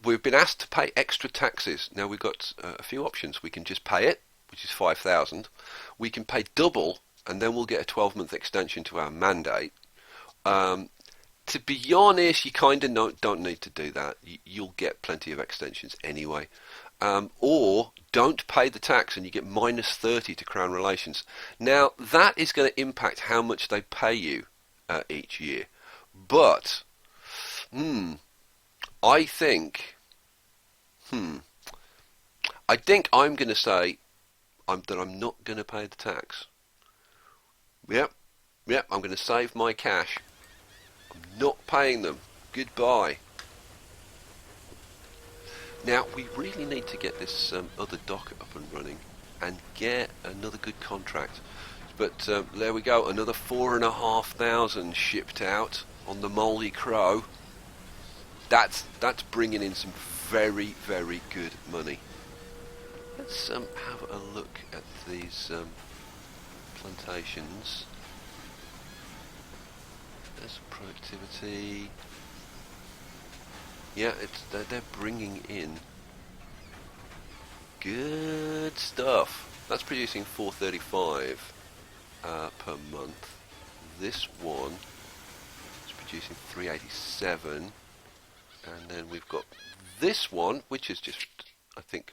we've been asked to pay extra taxes. Now we've got a few options. We can just pay it, which is 5,000. We can pay double, and then we'll get a 12-month extension to our mandate. To be honest, you kind of don't need to do that. You'll get plenty of extensions anyway. Or don't pay the tax and you get -30 to Crown Relations. Now, that is going to impact how much they pay you each year. But, I think I'm going to say that I'm not going to pay the tax. Yep, I'm going to save my cash. I'm not paying them. Goodbye. Now, we really need to get this other dock up and running and get another good contract. But there we go, another 4,500 shipped out on the Moldy Crow. That's bringing in some very, very good money. Let's have a look at these plantations. There's productivity. Yeah, they're bringing in good stuff. That's producing 435 per month. This one is producing 387, and then we've got this one, which is just, I think,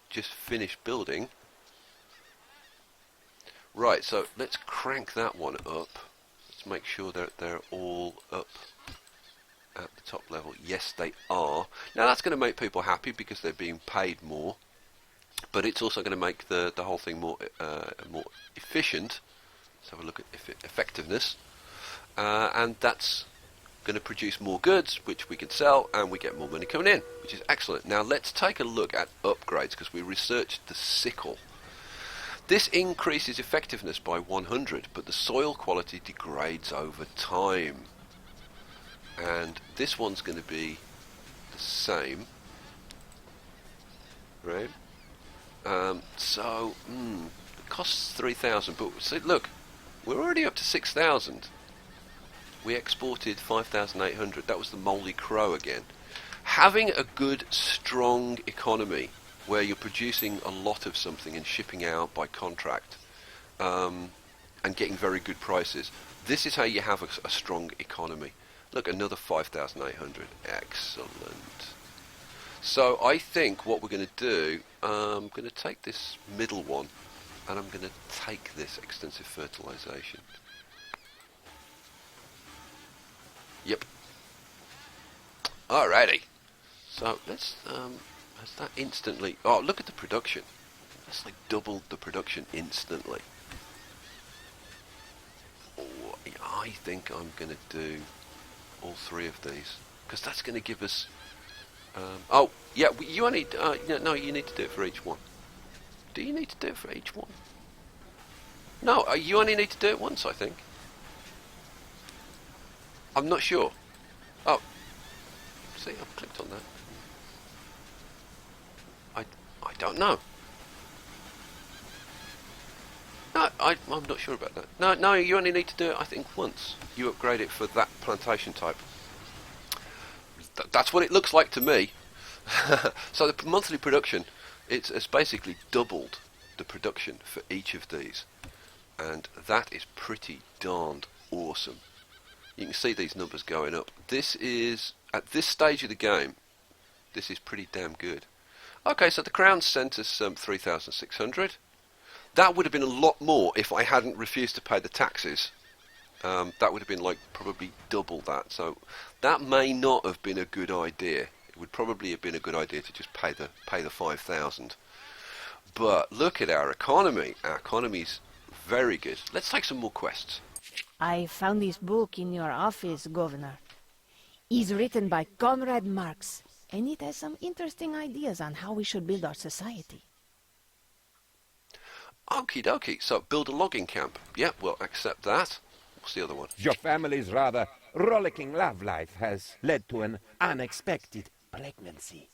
just finished building. Right, so let's crank that one up. Let's make sure that they're all up at the top level. Yes, they are. Now that's going to make people happy because they're being paid more, but it's also going to make the whole thing more efficient. Let's have a look at effectiveness, and that's going to produce more goods which we can sell, and we get more money coming in, which is excellent. Now let's take a look at upgrades, because we researched the sickle. This increases effectiveness by 100, but the soil quality degrades over time. And this one's going to be the same, right? So it costs 3,000, but see, look, we're already up to 6,000. We exported 5,800. That was the Moldy Crow again. Having a good, strong economy where you're producing a lot of something and shipping out by contract, and getting very good prices. This is how you have a strong economy. Look, another 5,800. Excellent. So I think what we're going to do, I'm going to take this middle one, and I'm going to take this extensive fertilization. Yep. Alrighty. So let's, has that instantly, oh, look at the production. That's like doubled the production instantly. Oh, I think I'm going to do all three of these, because that's going to give us oh yeah, you only no, you need to do it for each one. Do you need to do it for each one? No, you only need to do it once, I think. I'm not sure. Oh, see, I've clicked on that. I don't know. No, I'm not sure about that. No, you only need to do it, I think, once. You upgrade it for that plantation type. That's what it looks like to me. So the monthly production, it's basically doubled the production for each of these. And that is pretty darned awesome. You can see these numbers going up. This is, at this stage of the game, this is pretty damn good. Okay, so the Crown sent us 3,600. That would have been a lot more if I hadn't refused to pay the taxes. That would have been like probably double that. So that may not have been a good idea. It would probably have been a good idea to just pay the 5,000. But look at our economy. Our economy's very good. Let's take some more quests. I found this book in your office, Governor. It's written by Conrad Marx, and it has some interesting ideas on how we should build our society. Okie dokie, so build a logging camp. Yeah, we'll accept that. What's the other one? Your family's rather rollicking love life has led to an unexpected pregnancy.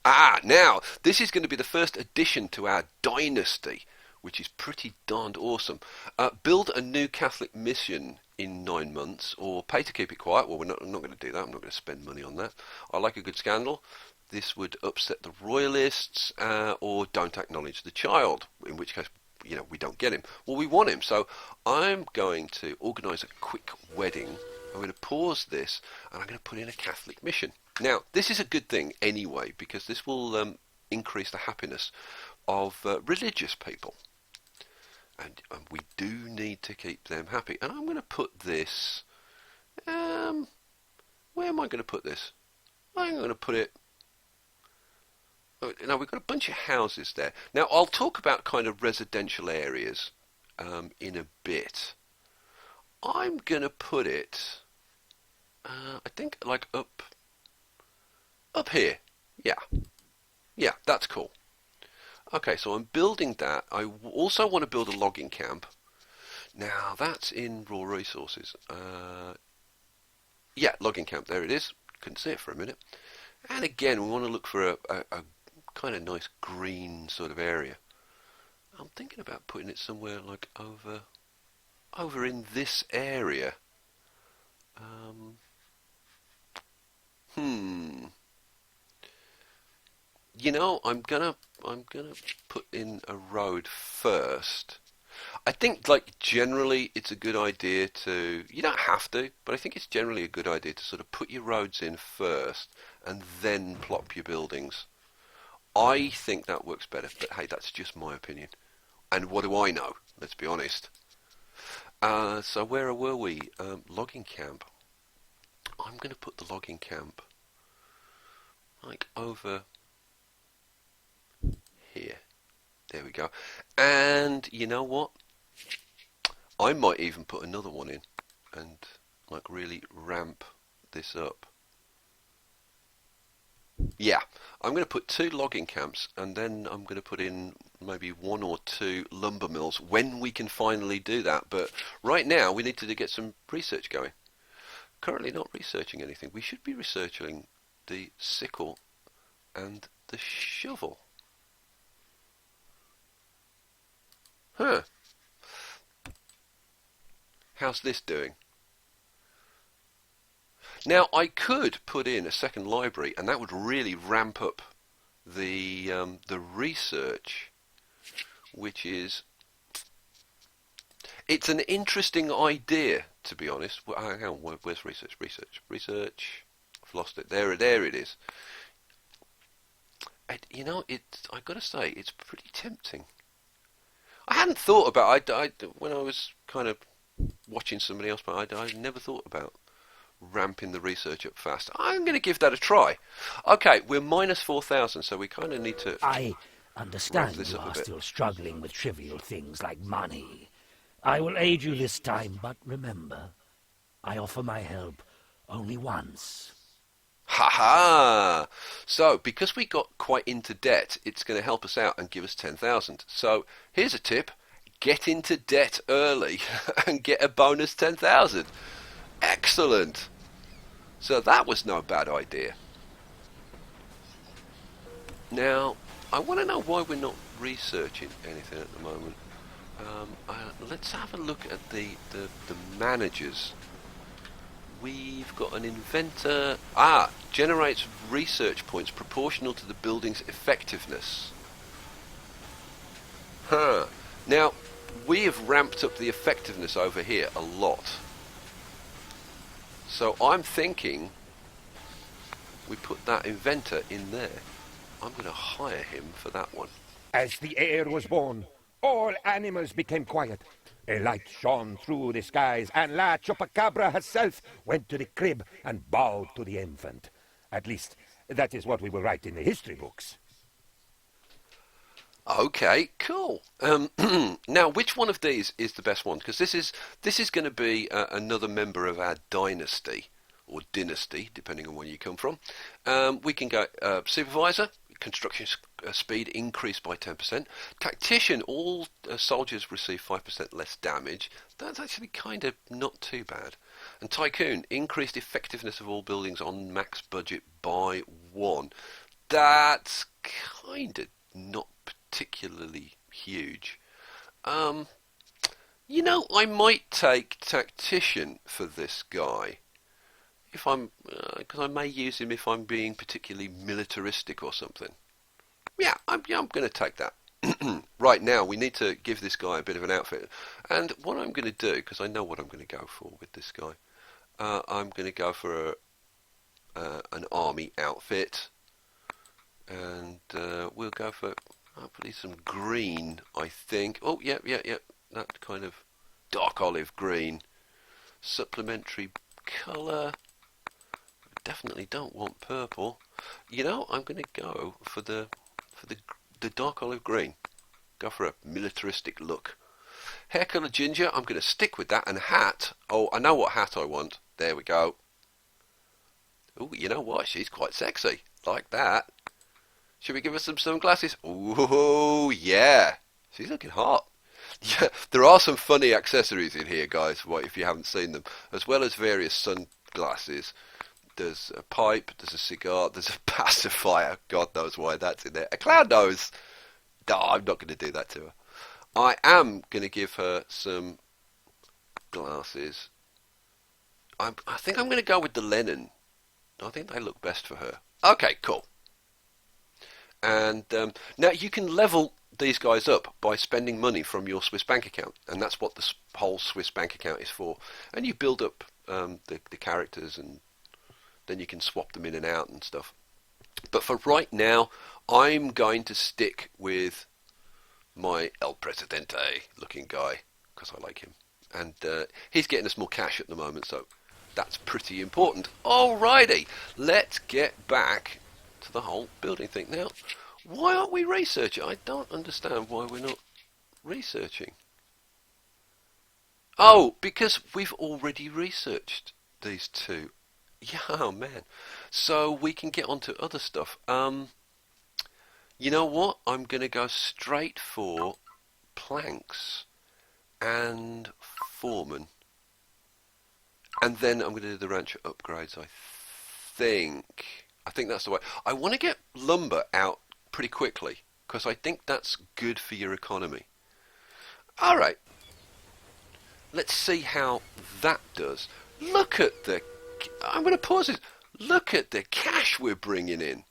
Ah, now, this is going to be the first addition to our Dynasty, which is pretty darned awesome. Build a new Catholic mission in 9 months, or pay to keep it quiet. Well, I'm not going to do that. I'm not going to spend money on that. I like a good scandal. This would upset the royalists, or don't acknowledge the child, in which case, we don't get him. Well, we want him, so I'm going to organise a quick wedding. I'm going to pause this, and I'm going to put in a Catholic mission. Now, this is a good thing anyway, because this will increase the happiness of religious people. And we do need to keep them happy. And I'm going to put this... where am I going to put this? I'm going to put it... Now, we've got a bunch of houses there. Now, I'll talk about kind of residential areas in a bit. I'm going to put it... I think, like, up here. Yeah, that's cool. Okay, so I'm building that. I also want to build a logging camp. Now, that's in raw resources. Yeah, logging camp, there it is. Couldn't see it for a minute. And again, we want to look for a kind of nice green sort of area. I'm thinking about putting it somewhere like over in this area. I'm gonna put in a road first. I think, like, generally it's a good idea to, you don't have to, but I think it's generally a good idea to sort of put your roads in first and then plop your buildings. I think that works better, but hey, that's just my opinion. And what do I know? Let's be honest. So where were we? Logging camp. I'm going to put the logging camp like over here. There we go. And you know what? I might even put another one in and like really ramp this up. Yeah, I'm going to put 2 logging camps, and then I'm going to put in maybe 1 or 2 lumber mills when we can finally do that. But right now we need to get some research going. Currently not researching anything. We should be researching the sickle and the shovel. Huh. How's this doing? Now, I could put in a second library, and that would really ramp up the research, which is... It's an interesting idea, to be honest. Hang on, where's research? Research. I've lost it. There it is. I've got to say, it's pretty tempting. I hadn't thought about it. When I was kind of watching somebody else, but I never thought about ramping the research up fast. I'm going to give that a try. Okay, we're minus 4,000, so we kind of need to... I understand you are still struggling with trivial things like money. I will aid you this time, but remember, I offer my help only once. Ha-ha! So, because we got quite into debt, it's going to help us out and give us 10,000. So, here's a tip. Get into debt early and get a bonus 10,000. Excellent! So that was no bad idea. Now, I want to know why we're not researching anything at the moment. Let's have a look at the managers. We've got an inventor. Generates research points proportional to the building's effectiveness. Now, we have ramped up the effectiveness over here a lot. So I'm thinking we put that inventor in there. I'm going to hire him for that one. As the heir was born, all animals became quiet. A light shone through the skies, and La Chupacabra herself went to the crib and bowed to the infant. At least, that is what we will write in the history books. Okay, cool. Now, which one of these is the best one? Because this is going to be another member of our dynasty, or dynasty, depending on where you come from. We can go supervisor, construction speed increased by 10%. Tactician, all soldiers receive 5% less damage. That's actually kind of not too bad. And tycoon, increased effectiveness of all buildings on max budget by 1. That's kind of not particularly huge. You know, I might take tactician for this guy. If I'm, because I may use him if I'm being particularly militaristic or something. Yeah, I'm going to take that. Right now, we need to give this guy a bit of an outfit. And what I'm going to do, because I know what I'm going to go for with this guy, I'm going to go for an army outfit. And we'll go for hopefully some green, I think. Oh, yeah. That kind of dark olive green. Supplementary colour. Definitely don't want purple. You know, I'm going to go for the dark olive green. Go for a militaristic look. Hair colour ginger, I'm going to stick with that. And hat, oh, I know what hat I want. There we go. Oh, you know what? She's quite sexy. Like that. Should we give her some sunglasses? Oh, yeah. She's looking hot. Yeah, there are some funny accessories in here, guys, if you haven't seen them. As well as various sunglasses. There's a pipe, there's a cigar, there's a pacifier. God knows why that's in there. A clown nose. No, I'm not going to do that to her. I am going to give her some glasses. I think I'm going to go with the Lennon. I think they look best for her. Okay, cool. And now you can level these guys up by spending money from your Swiss bank account. And that's what the whole Swiss bank account is for. And you build up the characters, and then you can swap them in and out and stuff. But for right now, I'm going to stick with my El Presidente looking guy, because I like him. And he's getting us more cash at the moment, so that's pretty important. Alrighty, let's get back to the whole building thing. Now, why aren't we researching? I don't understand why we're not researching. Oh, because we've already researched these two. Yeah, oh man. So we can get on to other stuff. You know what? I'm going to go straight for planks and foreman. And then I'm going to do the rancher upgrades, I think. I think that's the way. I want to get lumber out pretty quickly, because I think that's good for your economy. Alright. Let's see how that does. Look at the... I'm going to pause this. Look at the cash we're bringing in.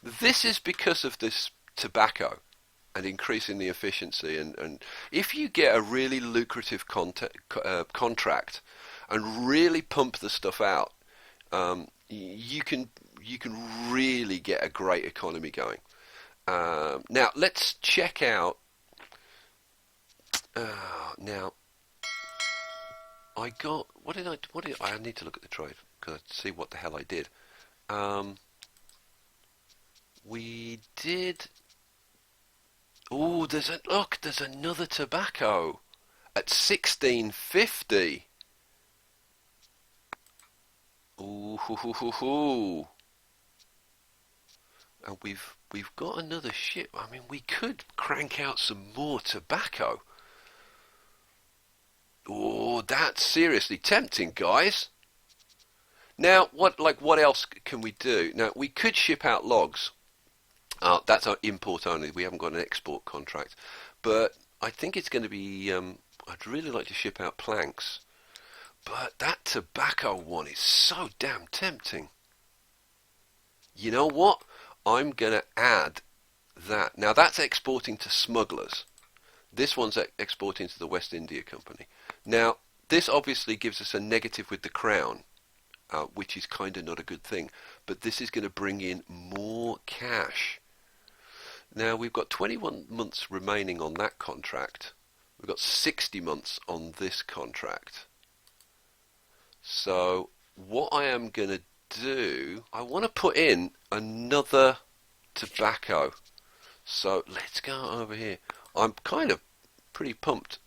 This is because of this tobacco and increasing the efficiency. And if you get a really lucrative contract and really pump the stuff out, you can really get a great economy going. Now let's check out. Now I got I need to look at the trade because I see what the hell I did. We did. Oh, there's another tobacco at 1650. Ooh, hoo, hoo, hoo, hoo. And we've got another ship. I mean, we could crank out some more tobacco. Oh, that's seriously tempting, guys. Now, what else can we do? Now, we could ship out logs. That's our import only. We haven't got an export contract. But I think it's going to be... I'd really like to ship out planks. But that tobacco one is so damn tempting. You know what? I'm going to add that. Now, that's exporting to smugglers. This one's exporting to the West India Company. Now, this obviously gives us a negative with the crown, which is kind of not a good thing. But this is going to bring in more cash. Now, we've got 21 months remaining on that contract. We've got 60 months on this contract. So, what I am going to do, I want to put in another tobacco. So, let's go over here. I'm kind of pretty pumped.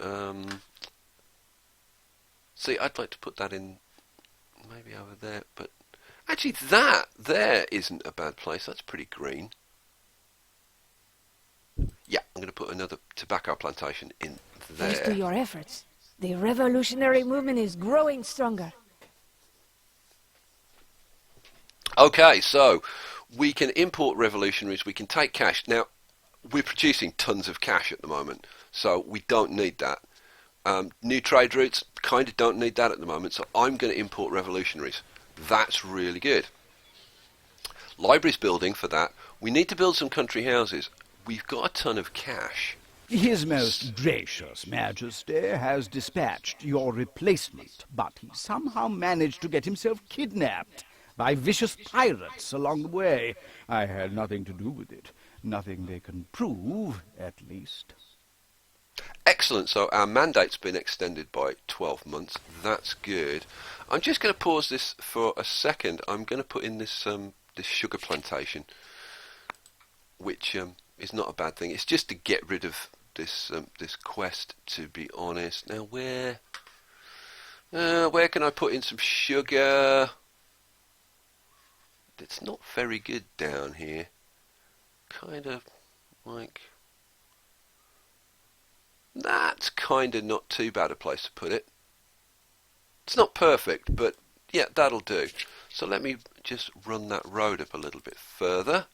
See, I'd like to put that in maybe over there, but actually that there isn't a bad place. That's pretty green. Yeah, I'm going to put another tobacco plantation in there. Thanks to your efforts, the revolutionary movement is growing stronger. Okay, so we can import revolutionaries, we can take cash. Now, we're producing tons of cash at the moment, so we don't need that. New trade routes, kind of don't need that at the moment, so I'm going to import revolutionaries. That's really good. Libraries building for that. We need to build some country houses. We've got a ton of cash. His most gracious Majesty has dispatched your replacement, but he somehow managed to get himself kidnapped by vicious pirates along the way. I had nothing to do with it. Nothing they can prove, at least. Excellent. So our mandate's been extended by 12 months. That's good. I'm just going to pause this for a second. I'm going to put in this this sugar plantation, which is not a bad thing. It's just to get rid of this this quest, to be honest. Now where can I put in some sugar? It's not very good down here. Kind of like, that's kind of not too bad a place to put it. It's not perfect, but yeah, that'll do. So let me just run that road up a little bit further.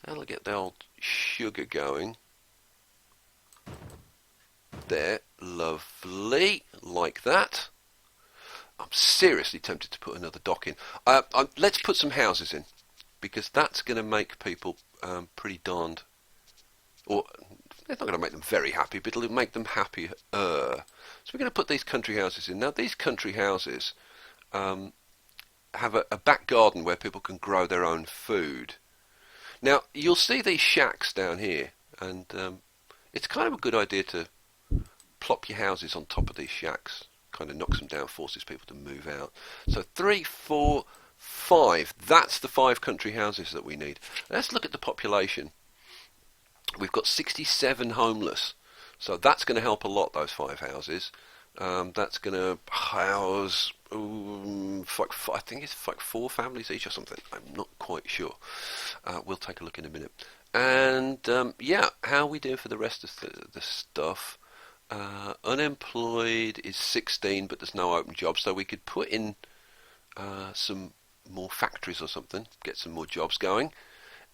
That'll get the old sugar going. There, lovely, like that. I'm seriously tempted to put another dock in. Let's put some houses in, because that's going to make people pretty darned, or it's not going to make them very happy, but it'll make them happier. So we're going to put these country houses in. Now these country houses have a back garden where people can grow their own food. Now you'll see these shacks down here, and it's kind of a good idea to plop your houses on top of these shacks. Kind of knocks them down, forces people to move out. So 3, 4, 5. That's the 5 country houses that we need. Let's look at the population. We've got 67 homeless. So that's going to help a lot, those 5 houses. That's going to house, I think it's like 4 families each or something. I'm not quite sure. We'll take a look in a minute. And yeah, how are we doing for the rest of the stuff? Unemployed is 16, but there's no open jobs, so we could put in some more factories or something, get some more jobs going,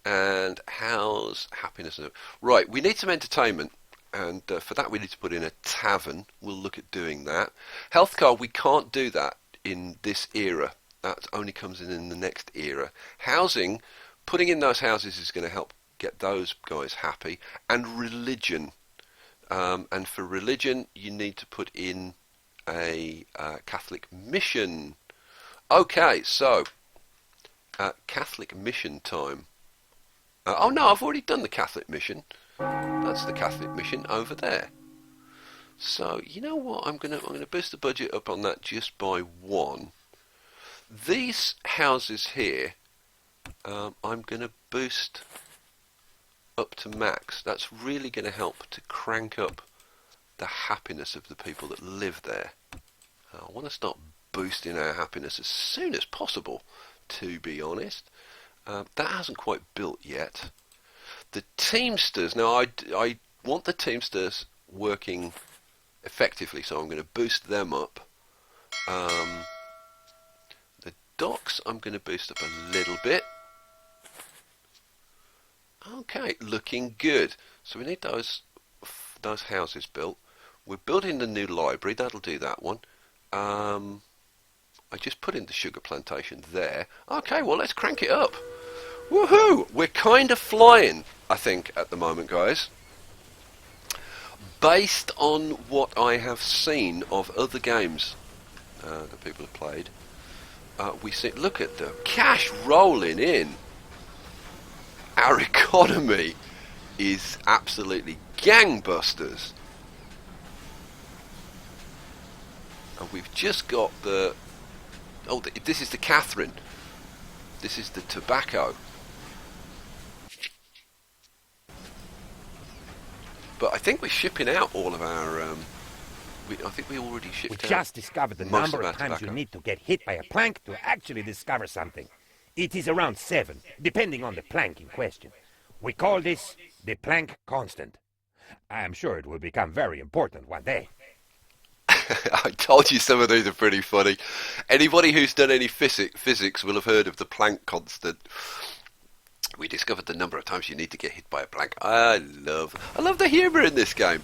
and house happiness. Right, we need some entertainment, and for that we need to put in a tavern. We'll look at doing that. Health card, we can't do that in this era. That only comes in the next era. Housing, putting in those houses is going to help get those guys happy. And religion. And for religion, you need to put in a Catholic mission. Okay, so Catholic mission time. Oh no, I've already done the Catholic mission. That's the Catholic mission over there. So you know what? I'm gonna boost the budget up on that just by 1. These houses here, I'm gonna boost up to max. That's really going to help to crank up the happiness of the people that live there. I want to start boosting our happiness as soon as possible, to be honest. That hasn't quite built yet. The Teamsters, now I want the Teamsters working effectively, so I'm going to boost them up. The docks I'm going to boost up a little bit. Okay, looking good. So we need those houses built. We're building the new library. That'll do that one. I just put in the sugar plantation there. Okay, well, let's crank it up. Woohoo! We're kind of flying, I think, at the moment, guys. Based on what I have seen of other games that people have played, we see. Look at the cash rolling in. Our economy is absolutely gangbusters. And we've just got the... Oh, this is the Catherine. This is the tobacco. But I think we're shipping out all of our... I think we already shipped out. We just discovered the number of times you need to get hit by a plank to actually discover something. It is around 7, depending on the plank in question. We call this the plank constant. I am sure it will become very important one day. I told you some of these are pretty funny. Anybody who's done any physics will have heard of the Planck constant. We discovered the number of times you need to get hit by a plank. I love the humour in this game.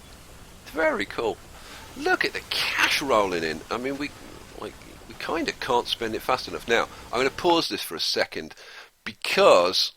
It's very cool. Look at the cash rolling in. I mean, we kind of can't spend it fast enough. Now, I'm going to pause this for a second because